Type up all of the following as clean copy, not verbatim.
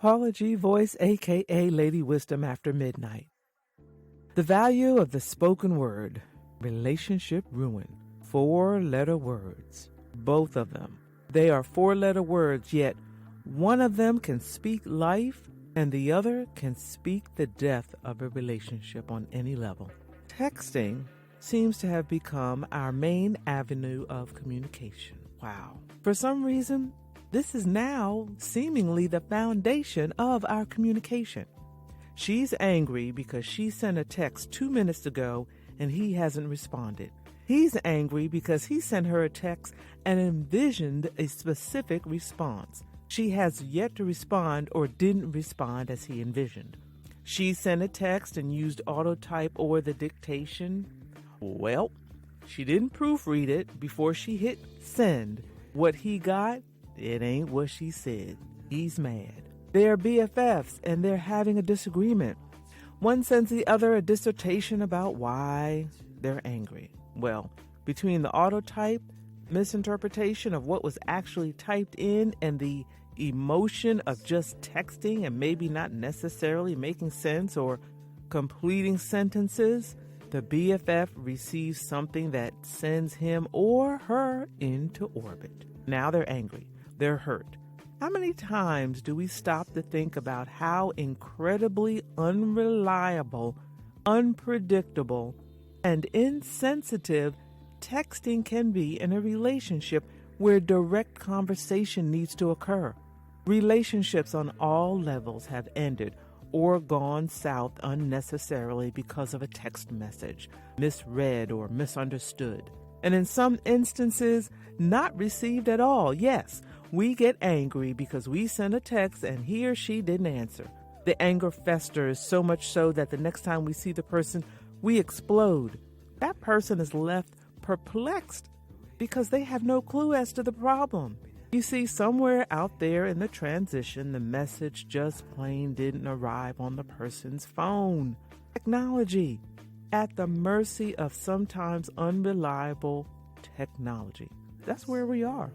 Paula G. Voice, a.k.a. Lady Wisdom After Midnight. The value of the spoken word. Relationship ruin. 4-letter words. Both of them. They are 4-letter words, yet one of them can speak life and the other can speak the death of a relationship on any level. Texting seems to have become our main avenue of communication. Wow. For some reason, this is now seemingly the foundation of our communication. She's angry because she sent a text 2 minutes ago and he hasn't responded. He's angry because he sent her a text and envisioned a specific response. She has yet to respond or didn't respond as he envisioned. She sent a text and used autotype or the dictation. Well, she didn't proofread it before she hit send. What he got, it ain't what she said. He's mad. They're BFFs and they're having a disagreement. One sends the other a dissertation about why they're angry. Well, between the autotype, misinterpretation of what was actually typed in, and the emotion of just texting and maybe not necessarily making sense or completing sentences, the BFF receives something that sends him or her into orbit. Now they're angry. They're hurt. How many times do we stop to think about how incredibly unreliable, unpredictable, and insensitive texting can be in a relationship where direct conversation needs to occur? Relationships on all levels have ended or gone south unnecessarily because of a text message, misread or misunderstood, and in some instances, not received at all. Yes, we get angry because we sent a text and he or she didn't answer. The anger festers so much so that the next time we see the person, we explode. That person is left perplexed because they have no clue as to the problem. You see, somewhere out there in the transition, the message just plain didn't arrive on the person's phone. Technology, at the mercy of sometimes unreliable technology. That's where we are.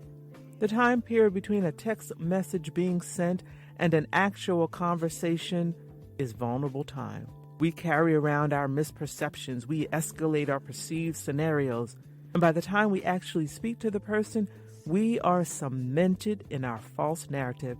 The time period between a text message being sent and an actual conversation is vulnerable time. We carry around our misperceptions. We escalate our perceived scenarios. And by the time we actually speak to the person, we are cemented in our false narrative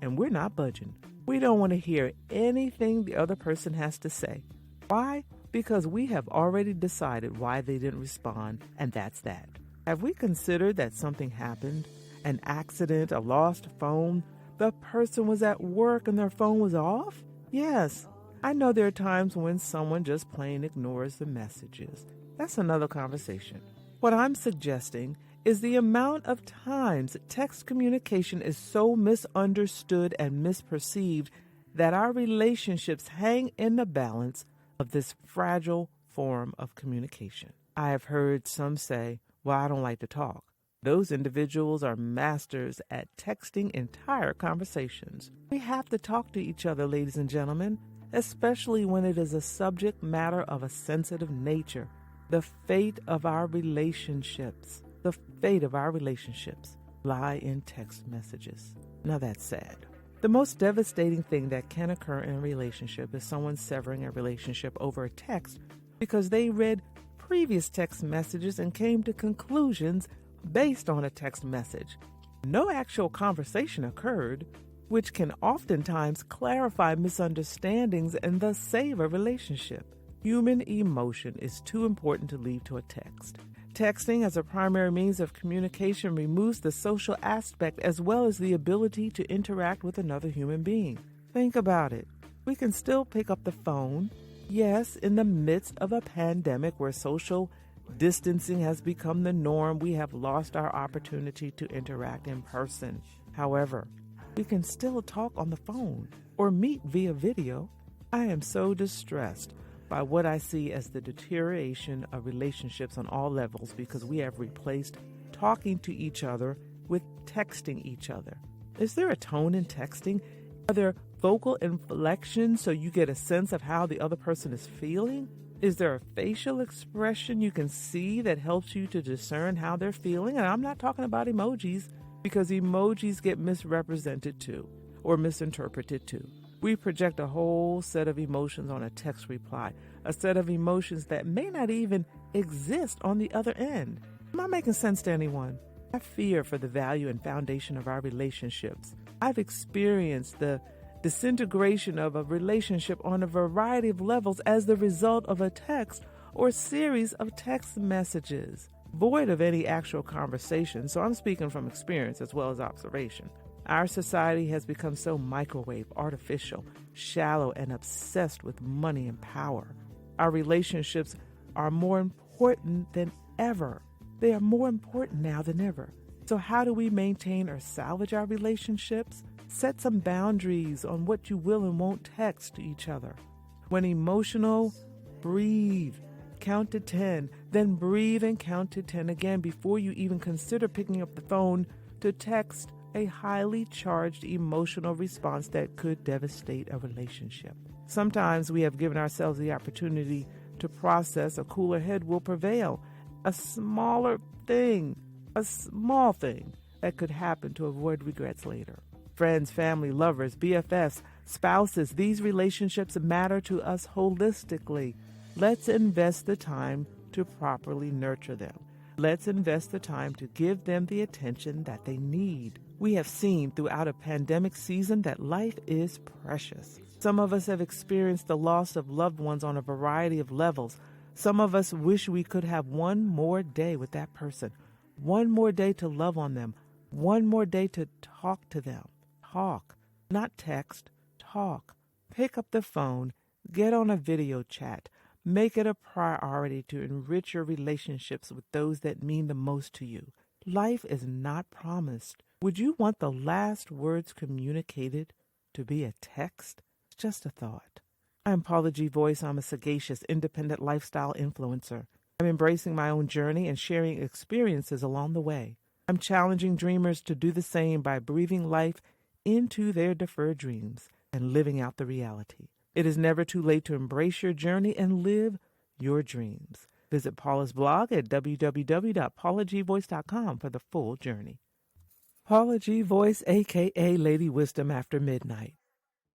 and we're not budging. We don't want to hear anything the other person has to say. Why? Because we have already decided why they didn't respond, and that's that. Have we considered that something happened? An accident, a lost phone? The person was at work and their phone was off? Yes. I know there are times when someone just plain ignores the messages. That's another conversation. What I'm suggesting is the amount of times text communication is so misunderstood and misperceived that our relationships hang in the balance of this fragile form of communication. I have heard some say, well, I don't like to talk. Those individuals are masters at texting entire conversations. We have to talk to each other, ladies and gentlemen, especially when it is a subject matter of a sensitive nature. The fate of our relationships lie in text messages. Now that's sad. The most devastating thing that can occur in a relationship is someone severing a relationship over a text because they read previous text messages and came to conclusions based on a text message. No actual conversation occurred, which can oftentimes clarify misunderstandings and thus save a relationship. Human emotion is too important to leave to a text. Texting as a primary means of communication removes the social aspect as well as the ability to interact with another human being. Think about it. We can still pick up the phone. Yes, in the midst of a pandemic where social distancing has become the norm, we have lost our opportunity to interact in person. However, we can still talk on the phone or meet via video. I am so distressed by what I see as the deterioration of relationships on all levels because we have replaced talking to each other with texting each other. Is there a tone in texting? Are there vocal inflections so you get a sense of how the other person is feeling? Is there a facial expression you can see that helps you to discern how they're feeling? And I'm not talking about emojis because emojis get misrepresented too. or misinterpret it too. We project a whole set of emotions on a text reply, a set of emotions that may not even exist on the other end. Am I making sense to anyone? I fear for the value and foundation of our relationships. I've experienced the disintegration of a relationship on a variety of levels as the result of a text or series of text messages, void of any actual conversation. So I'm speaking from experience as well as observation. Our society has become so microwave, artificial, shallow, and obsessed with money and power. Our relationships are more important than ever. They are more important now than ever. So how do we maintain or salvage our relationships? Set some boundaries on what you will and won't text to each other. When emotional, breathe. Count to 10, then breathe and count to 10 again before you even consider picking up the phone to text a highly charged emotional response that could devastate a relationship. Sometimes we have given ourselves the opportunity to process. A cooler head will prevail. A small thing that could happen to avoid regrets later. Friends, family, lovers, BFFs, spouses, these relationships matter to us holistically. Let's invest the time to properly nurture them. Let's invest the time to give them the attention that they need. We have seen throughout a pandemic season that life is precious. Some of us have experienced the loss of loved ones on a variety of levels. Some of us wish we could have one more day with that person, one more day to love on them, one more day to talk to them. Talk, not text, talk. Pick up the phone, get on a video chat. Make it a priority to enrich your relationships with those that mean the most to you. Life is not promised. Would you want the last words communicated to be a text? It's just a thought. I'm Paula G. Voice. I'm a sagacious, independent lifestyle influencer. I'm embracing my own journey and sharing experiences along the way. I'm challenging dreamers to do the same by breathing life into their deferred dreams and living out the reality. It is never too late to embrace your journey and live your dreams. Visit Paula's blog at www.paulagvoice.com for the full journey. Paula G. Voice, a.k.a. Lady Wisdom After Midnight.